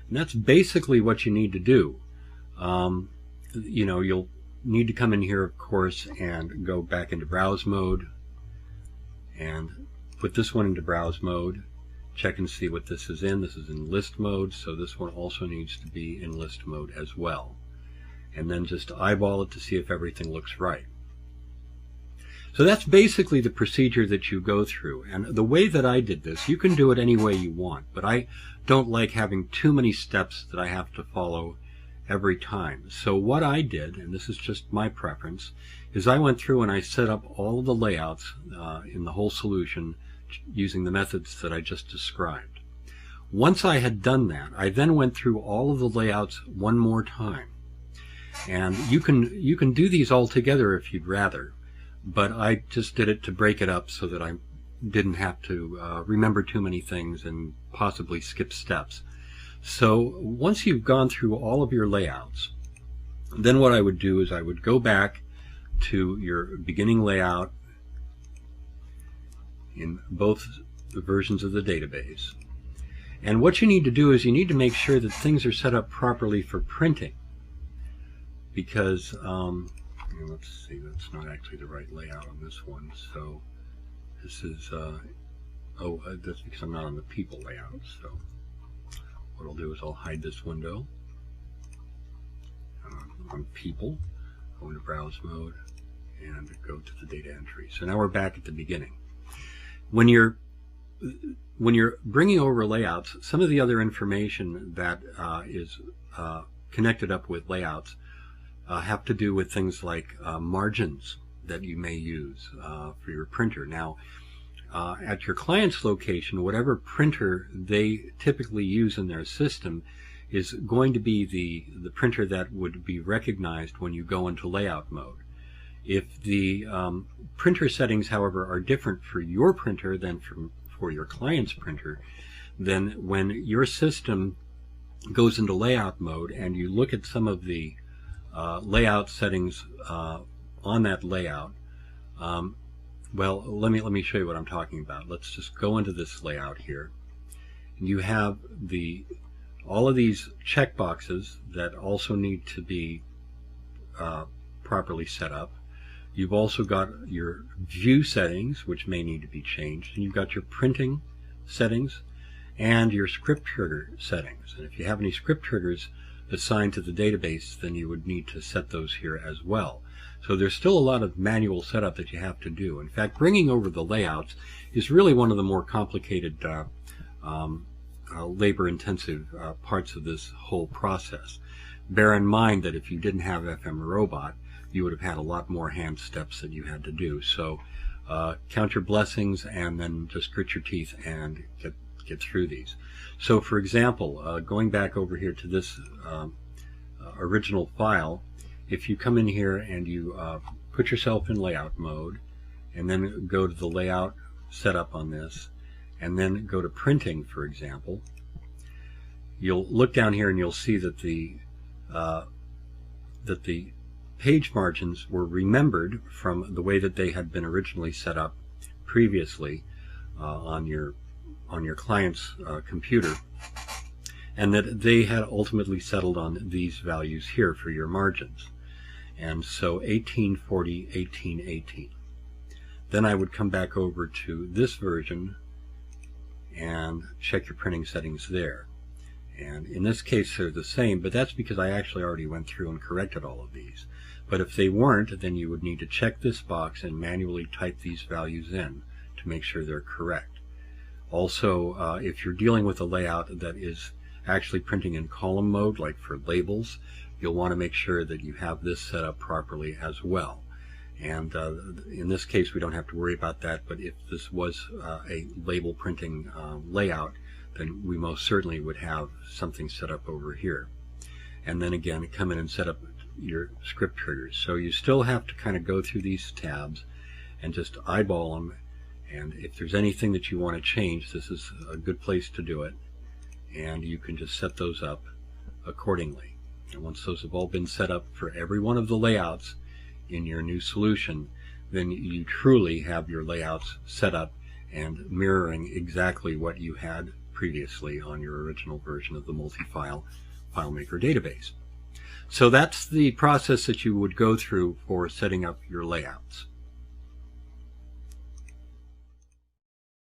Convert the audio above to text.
And that's basically what you need to do. You'll need to come in here, of course, and go back into browse mode and put this one into browse mode. Check and see what this is in. This is in list mode, so this one also needs to be in list mode as well. And then just eyeball it to see if everything looks right. So that's basically the procedure that you go through. And the way that I did this, you can do it any way you want, but I don't like having too many steps that I have to follow every time. So what I did, and this is just my preference, is I went through and I set up all of the layouts in the whole solution using the methods that I just described. Once I had done that, I then went through all of the layouts one more time. And you can do these all together if you'd rather, but I just did it to break it up so that I didn't have to remember too many things and possibly skip steps. So once you've gone through all of your layouts, then what I would do is I would go back to your beginning layout in both the versions of the database. And what you need to do is you need to make sure that things are set up properly for printing. Because, let's see, that's not actually the right layout on this one. So this is, that's because I'm not on the people layout. So what I'll do is I'll hide this window on people, go into browse mode, and go to the data entry. So now we're back at the beginning. When you're bringing over layouts, some of the other information that is connected up with layouts have to do with things like margins that you may use for your printer. Now, at your client's location, whatever printer they typically use in their system is going to be the printer that would be recognized when you go into layout mode. If the printer settings, however, are different for your printer than for your client's printer, then when your system goes into layout mode and you look at some of the layout settings on that layout, well, let me show you what I'm talking about. Let's just go into this layout here. And you have all of these checkboxes that also need to be properly set up. You've also got your view settings, which may need to be changed, and you've got your printing settings and your script trigger settings. And if you have any script triggers assigned to the database, then you would need to set those here as well. So there's still a lot of manual setup that you have to do. In fact, bringing over the layouts is really one of the more complicated labor-intensive parts of this whole process. Bear in mind that if you didn't have FM Robot, you would have had a lot more hand steps that you had to do. So count your blessings and then just grit your teeth and get through these. So for example, going back over here to this original file, if you come in here and you put yourself in layout mode and then go to the layout setup on this and then go to printing, for example, you'll look down here and you'll see that the page margins were remembered from the way that they had been originally set up previously on your client's computer, and that they had ultimately settled on these values here for your margins. And so 1840, 1818. Then I would come back over to this version and check your printing settings there. And in this case they're the same, but that's because I actually already went through and corrected all of these. But if they weren't, then you would need to check this box and manually type these values in to make sure they're correct. Also, if you're dealing with a layout that is actually printing in column mode, like for labels, you'll want to make sure that you have this set up properly as well. And in this case, we don't have to worry about that, but if this was a label printing layout, then we most certainly would have something set up over here. And then again, come in and set up your script triggers. So you still have to kind of go through these tabs and just eyeball them, and if there's anything that you want to change, this is a good place to do it, and you can just set those up accordingly. And once those have all been set up for every one of the layouts in your new solution, then you truly have your layouts set up and mirroring exactly what you had previously on your original version of the multi-file FileMaker database. So that's the process that you would go through for setting up your layouts.